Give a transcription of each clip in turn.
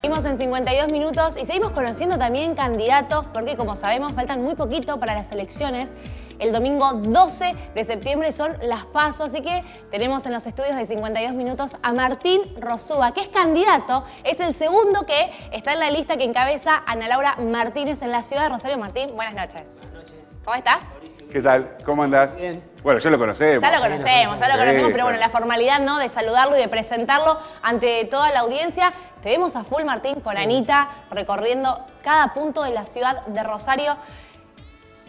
Seguimos en 52 minutos y seguimos conociendo también candidatos porque, como sabemos, faltan muy poquito para las elecciones. El domingo 12 de septiembre son las PASO, así que tenemos en los estudios de 52 minutos a Martín Rosúa, que es candidato, es el segundo que está en la lista que encabeza Ana Laura Martínez en la ciudad de Rosario. Martín, buenas noches. Buenas noches. ¿Cómo estás? ¿Qué tal? ¿Cómo andás? Bien. Bueno, ya lo conocemos. Ya lo conocemos, pero bueno, la formalidad, ¿no?, de saludarlo y de presentarlo ante toda la audiencia. Te vemos a full, Martín, con Anita, recorriendo cada punto de la ciudad de Rosario.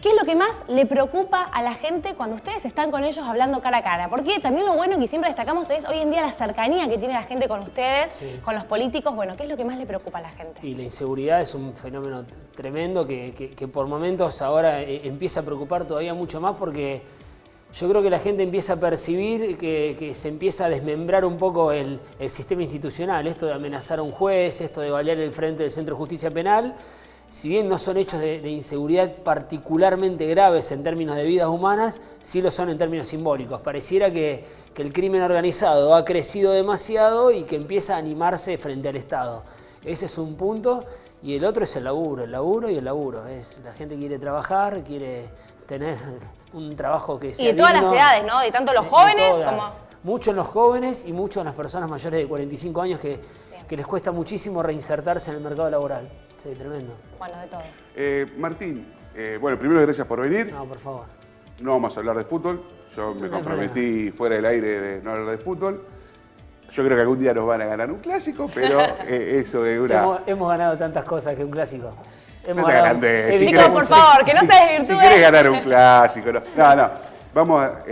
¿Qué es lo que más le preocupa a la gente cuando ustedes están con ellos hablando cara a cara? Porque también lo bueno que siempre destacamos es hoy en día la cercanía que tiene la gente con ustedes, con los políticos. Bueno, ¿qué es lo que más le preocupa a la gente? Y la inseguridad es un fenómeno tremendo que por momentos ahora empieza a preocupar todavía mucho más, porque yo creo que la gente empieza a percibir que se empieza a desmembrar un poco el sistema institucional. Esto de amenazar a un juez, esto de balear el frente del Centro de Justicia Penal, si bien no son hechos de inseguridad particularmente graves en términos de vidas humanas, sí lo son en términos simbólicos. Pareciera que el crimen organizado ha crecido demasiado y que empieza a animarse frente al Estado. Ese es un punto. Y el otro es el laburo y el laburo. La gente quiere trabajar, quiere tener un trabajo que sea Y de todas digno, las edades, ¿no? De tanto los jóvenes como... Mucho en los jóvenes y mucho en las personas mayores de 45 años que les cuesta muchísimo reinsertarse en el mercado laboral. Sí, tremendo. Bueno, de todo. Martín, bueno, primero gracias por venir. No, por favor. No vamos a hablar de fútbol. Yo me comprometí fuera del aire de no hablar de fútbol. Yo creo que algún día nos van a ganar un clásico, pero eso es una... Hemos ganado tantas cosas que un clásico. No te agrandés. Chicos, por favor, que no se desvirtúe. Si querés ganar un clásico, no. Vamos a...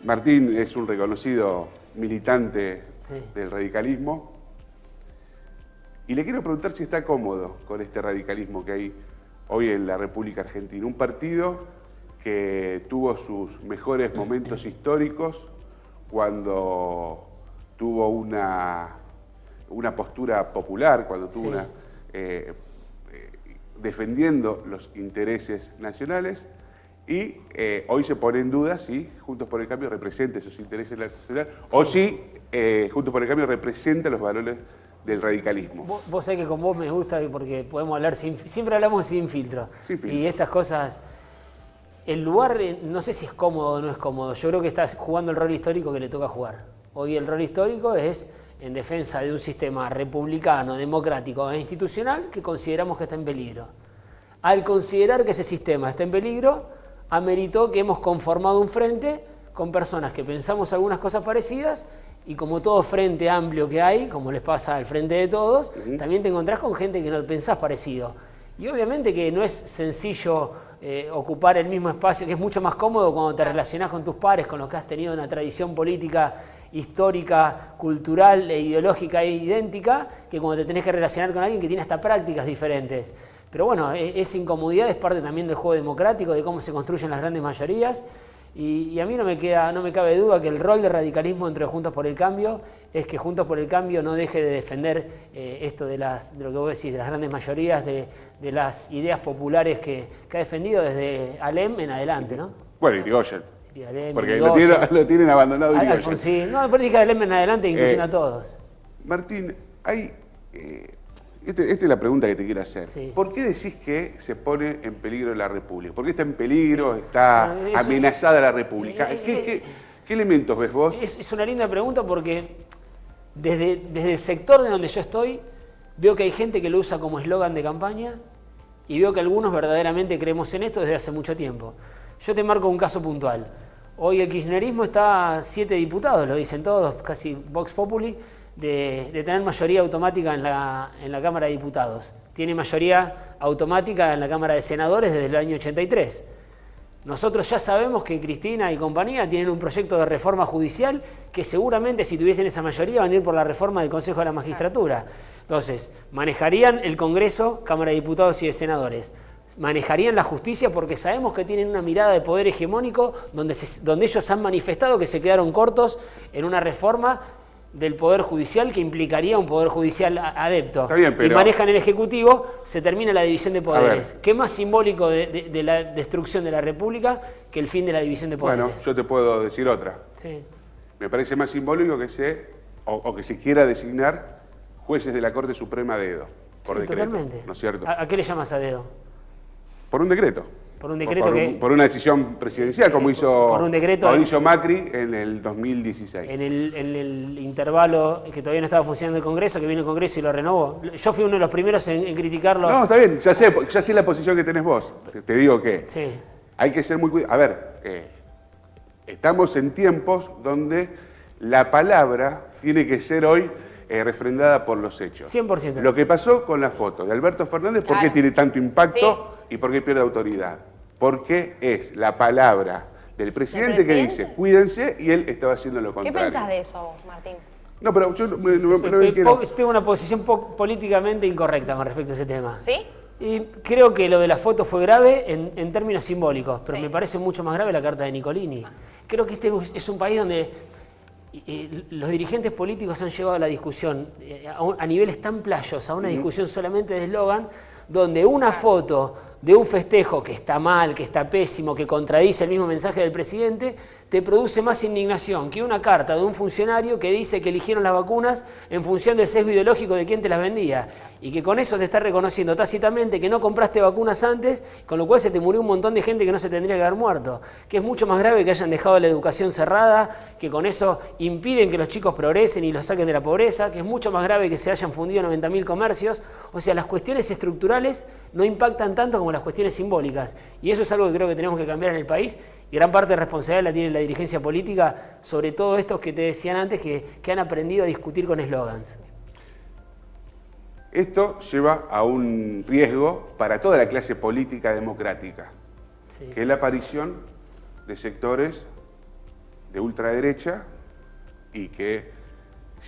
Martín es un reconocido militante del radicalismo. Y le quiero preguntar si está cómodo con este radicalismo que hay hoy en la República Argentina. Un partido que tuvo sus mejores momentos históricos cuando tuvo una postura popular, cuando tuvo defendiendo los intereses nacionales, y hoy se pone en duda si Juntos por el Cambio representa esos intereses nacionales o si Juntos por el Cambio representa los valores del radicalismo. Vos sabés que con vos me gusta porque podemos hablar siempre hablamos sin filtro. Y estas cosas, el lugar no sé si es cómodo o no es cómodo. Yo creo que estás jugando el rol histórico que le toca jugar. Hoy el rol histórico es en defensa de un sistema republicano, democrático e institucional que consideramos que está en peligro. Al considerar que ese sistema está en peligro, ameritó que hemos conformado un frente con personas que pensamos algunas cosas parecidas. Y como todo frente amplio que hay, como les pasa al Frente de Todos, también te encontrás con gente que no pensás parecido. Y obviamente que no es sencillo ocupar el mismo espacio, que es mucho más cómodo cuando te relacionás con tus pares, con los que has tenido una tradición política, histórica, cultural e ideológica idéntica, que cuando te tenés que relacionar con alguien que tiene hasta prácticas diferentes. Pero bueno, esa incomodidad es parte también del juego democrático, de cómo se construyen las grandes mayorías. Y a mí no me cabe duda que el rol de radicalismo dentro de Juntos por el Cambio es que Juntos por el Cambio no deje de defender esto de lo que vos decís, de las grandes mayorías, de las ideas populares que ha defendido desde Alem en adelante, ¿no? Bueno, Irigoyen. Porque Irigoyen, lo tienen abandonado Irigoyen. Alfonsín. No, después dije Alem en adelante, incluyen a todos. Martín, esta es la pregunta que te quiero hacer. Sí. ¿Por qué decís que se pone en peligro la República? ¿Por qué está en peligro, está amenazada la República? ¿Qué elementos ves vos? Es una linda pregunta porque desde el sector de donde yo estoy, veo que hay gente que lo usa como eslogan de campaña y veo que algunos verdaderamente creemos en esto desde hace mucho tiempo. Yo te marco un caso puntual. Hoy el kirchnerismo está a 7 diputados, lo dicen todos, casi Vox Populi, de tener mayoría automática en la Cámara de Diputados. Tiene mayoría automática en la Cámara de Senadores desde el año 83. Nosotros ya sabemos que Cristina y compañía tienen un proyecto de reforma judicial que seguramente si tuviesen esa mayoría van a ir por la reforma del Consejo de la Magistratura. Entonces, manejarían el Congreso, Cámara de Diputados y de Senadores. Manejarían la justicia porque sabemos que tienen una mirada de poder hegemónico donde ellos han manifestado que se quedaron cortos en una reforma del Poder Judicial que implicaría un Poder Judicial adepto. Está bien, pero... Y manejan el Ejecutivo, se termina la división de poderes. ¿Qué más simbólico de la destrucción de la República que el fin de la división de poderes? Bueno, yo te puedo decir otra. Sí. Me parece más simbólico que se quiera designar jueces de la Corte Suprema a dedo, por decreto. Totalmente. ¿No es cierto? ¿A qué le llamas a dedo? Por un decreto. Por un decreto por una decisión presidencial, como hizo por un decreto Mauricio Macri en el 2016. En el intervalo que todavía no estaba funcionando el Congreso, que vino el Congreso y lo renovó. Yo fui uno de los primeros en criticarlo. No, está bien, ya sé la posición que tenés vos. Te digo que Sí. hay que ser muy cuidadosos. A ver, estamos en tiempos donde la palabra tiene que ser hoy refrendada por los hechos. 100%. Lo que pasó con la foto de Alberto Fernández, ¿por qué tiene tanto impacto y por qué pierde autoridad? Porque es la palabra del presidente que dice, cuídense, y él estaba haciendo lo contrario. ¿Qué pensás de eso, Martín? No, pero yo no quiero... Tengo una posición políticamente incorrecta con respecto a ese tema. ¿Sí? Y creo que lo de la foto fue grave en términos simbólicos, pero Sí. me parece mucho más grave la carta de Nicolini. Creo que este es un país donde los dirigentes políticos han llevado la discusión a niveles tan playos, a una discusión solamente de eslogan, donde una foto de un festejo que está mal, que está pésimo, que contradice el mismo mensaje del presidente, te produce más indignación que una carta de un funcionario que dice que eligieron las vacunas en función del sesgo ideológico de quien te las vendía y que con eso te está reconociendo tácitamente que no compraste vacunas antes, con lo cual se te murió un montón de gente que no se tendría que haber muerto, que es mucho más grave que hayan dejado la educación cerrada, que con eso impiden que los chicos progresen y los saquen de la pobreza, que es mucho más grave que se hayan fundido 90.000 comercios. O sea, las cuestiones estructurales no impactan tanto como las cuestiones simbólicas, y eso es algo que creo que tenemos que cambiar en el país. Y gran parte de responsabilidad la tiene la dirigencia política, sobre todo estos que te decían antes, que han aprendido a discutir con eslogans. Esto lleva a un riesgo para toda la clase política democrática, que es la aparición de sectores de ultraderecha y que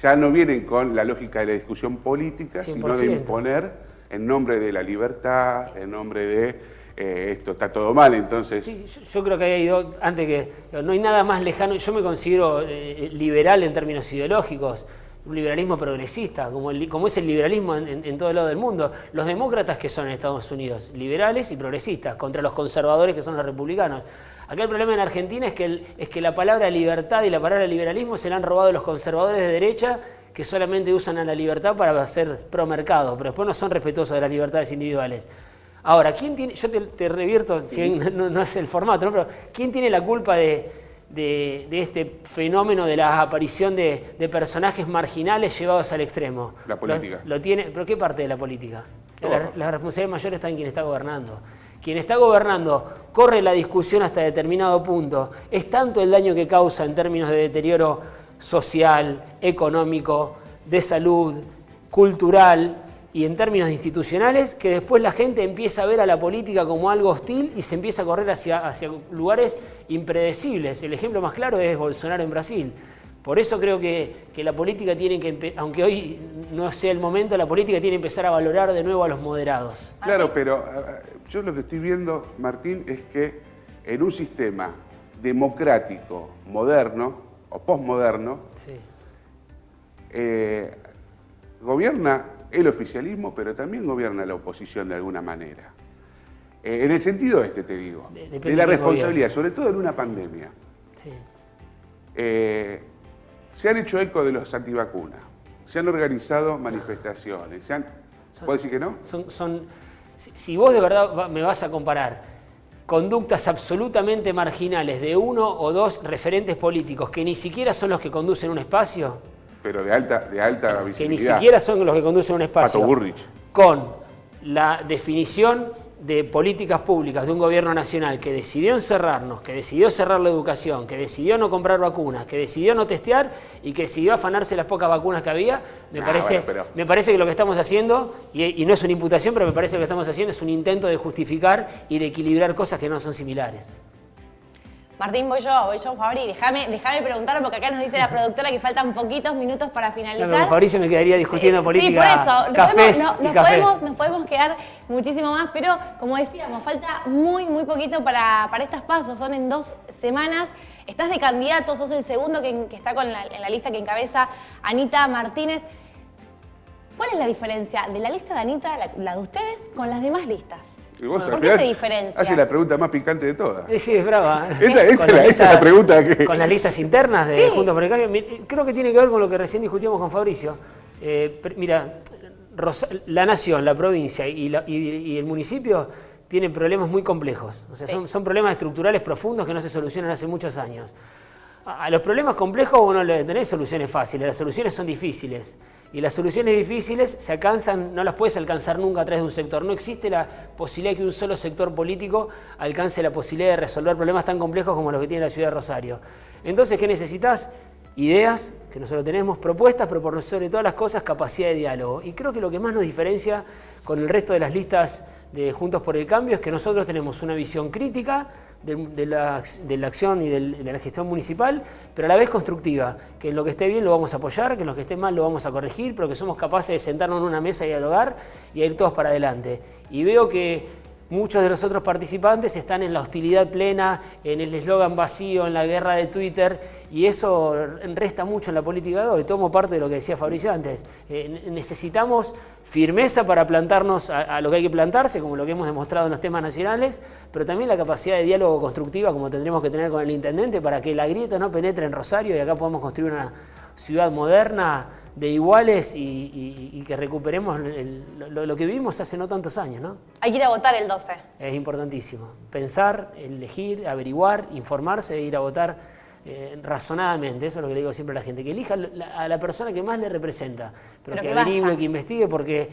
ya no vienen con la lógica de la discusión política, 100%. sino de imponer en nombre de la libertad, en nombre de esto está todo mal, entonces... Sí, yo creo que ha ido, antes que, no hay nada más lejano, yo me considero liberal en términos ideológicos, un liberalismo progresista, como es el liberalismo en todo el lado del mundo. Los demócratas que son en Estados Unidos, liberales y progresistas, contra los conservadores que son los republicanos. Acá el problema en Argentina es que la palabra libertad y la palabra liberalismo se la han robado los conservadores de derecha, que solamente usan a la libertad para ser pro mercado, pero después no son respetuosos de las libertades individuales. Ahora, ¿quién tiene, yo te revierto, si bien no es el formato, ¿no? Pero ¿quién tiene la culpa de este fenómeno de la aparición de personajes marginales llevados al extremo? La política. Lo tiene, ¿pero qué parte de la política? La responsabilidad mayor está en quien está gobernando. Quien está gobernando corre la discusión hasta determinado punto. Es tanto el daño que causa en términos de deterioro social, económico, de salud, cultural y en términos institucionales, que después la gente empieza a ver a la política como algo hostil y se empieza a correr hacia lugares impredecibles. El ejemplo más claro es Bolsonaro en Brasil. Por eso creo que la política tiene que, aunque hoy no sea el momento, la política tiene que empezar a valorar de nuevo a los moderados. Claro, pero yo lo que estoy viendo, Martín, es que en un sistema democrático, moderno o posmoderno, Sí. Gobierna el oficialismo, pero también gobierna la oposición de alguna manera. En el sentido te digo, de la responsabilidad, sobre todo en una pandemia. Sí. Se han hecho eco de los antivacunas, se han organizado manifestaciones, ¿puedo decir que no? Si vos de verdad me vas a comparar conductas absolutamente marginales de uno o dos referentes políticos que ni siquiera son los que conducen un espacio, pero de alta visibilidad. que ni siquiera son los que conducen un espacio, Pato Burrich, con la definición de políticas públicas de un gobierno nacional que decidió encerrarnos, que decidió cerrar la educación, que decidió no comprar vacunas, que decidió no testear y que decidió afanarse las pocas vacunas que había, me parece que lo que estamos haciendo, y no es una imputación, pero me parece que lo que estamos haciendo es un intento de justificar y de equilibrar cosas que no son similares. Martín, voy yo, Fabri. Déjame preguntar, porque acá nos dice la productora que faltan poquitos minutos para finalizar. No, con Fabricio me quedaría discutiendo política. Sí, por eso. Nos cafés. podemos quedar muchísimo más, pero como decíamos, falta muy poquito para estas pasos. Son en 2 semanas. Estás de candidato, sos el segundo que está en la lista que encabeza Anita Martínez. ¿Cuál es la diferencia de la lista de Anita, la de ustedes, con las demás listas? ¿Por qué se diferencia? Hace la pregunta más picante de todas. Sí, es brava. Esa es la pregunta que... Con las listas internas de Juntos por el Cambio. Creo que tiene que ver con lo que recién discutíamos con Fabricio. Mira, la nación, la provincia y el municipio tienen problemas muy complejos. O sea, Sí. son problemas estructurales profundos que no se solucionan hace muchos años. A los problemas complejos vos no le tenés soluciones fáciles, las soluciones son difíciles. Y las soluciones difíciles se alcanzan, no las puedes alcanzar nunca a través de un sector. No existe la posibilidad de que un solo sector político alcance la posibilidad de resolver problemas tan complejos como los que tiene la ciudad de Rosario. Entonces, ¿qué necesitas? Ideas, que nosotros tenemos, propuestas, pero por sobre todas las cosas, capacidad de diálogo. Y creo que lo que más nos diferencia con el resto de las listas de Juntos por el Cambio es que nosotros tenemos una visión crítica de la acción y de la gestión municipal, pero a la vez constructiva, que en lo que esté bien lo vamos a apoyar, que en lo que esté mal lo vamos a corregir, pero que somos capaces de sentarnos en una mesa y dialogar y a ir todos para adelante. Y veo que muchos de los otros participantes están en la hostilidad plena, en el eslogan vacío, en la guerra de Twitter, y eso resta mucho en la política de hoy. Tomo parte de lo que decía Fabricio antes. Necesitamos firmeza para plantarnos a lo que hay que plantarse, como lo que hemos demostrado en los temas nacionales, pero también la capacidad de diálogo constructiva, como tendremos que tener con el intendente, para que la grieta no penetre en Rosario y acá podamos construir una ciudad moderna, de iguales y que recuperemos lo que vivimos hace no tantos años, ¿no? Hay que ir a votar el 12. Es importantísimo. Pensar, elegir, averiguar, informarse e ir a votar razonadamente. Eso es lo que le digo siempre a la gente, que elija a la persona que más le representa, pero que averigüe, vaya, que investigue, porque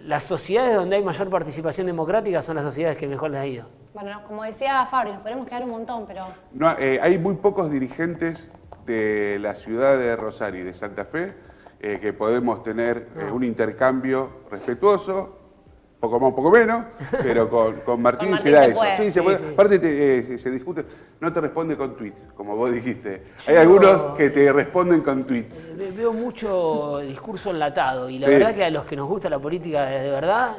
las sociedades donde hay mayor participación democrática son las sociedades que mejor les ha ido. Bueno, como decía Fabri, nos podemos quedar un montón, pero... No, hay muy pocos dirigentes de la ciudad de Rosario y de Santa Fe que podemos tener un intercambio respetuoso, poco más, poco menos, pero con Martín se da eso. Sí, se puede. Sí. Aparte se discute, no te responde con tweets, como vos dijiste. Hay algunos que te responden con tweets. Veo mucho discurso enlatado y la verdad que a los que nos gusta la política de verdad...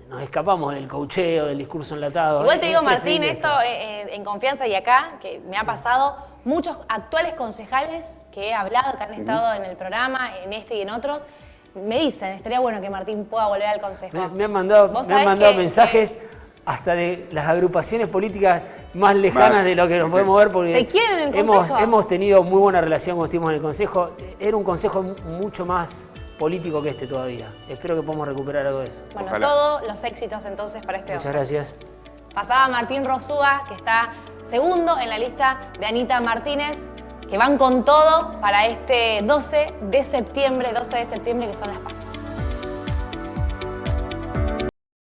nos escapamos del coacheo, del discurso enlatado. Igual te digo, Martín, esto en confianza y acá, que me ha pasado, muchos actuales concejales que he hablado, que han estado en el programa, en este y en otros, me dicen, estaría bueno que Martín pueda volver al consejo. Me han mandado mensajes hasta de las agrupaciones políticas más lejanas de lo que nos podemos ver, porque ¿te quieren en el consejo? Hemos tenido muy buena relación cuando estuvimos en el consejo. Era un consejo mucho más político que este todavía. Espero que podamos recuperar algo de eso. Bueno, ojalá. Todos los éxitos entonces para este 12. Muchas gracias. Pasaba Martín Rosúa, que está segundo en la lista de Anita Martínez, que van con todo para este 12 de septiembre, que son las PASO.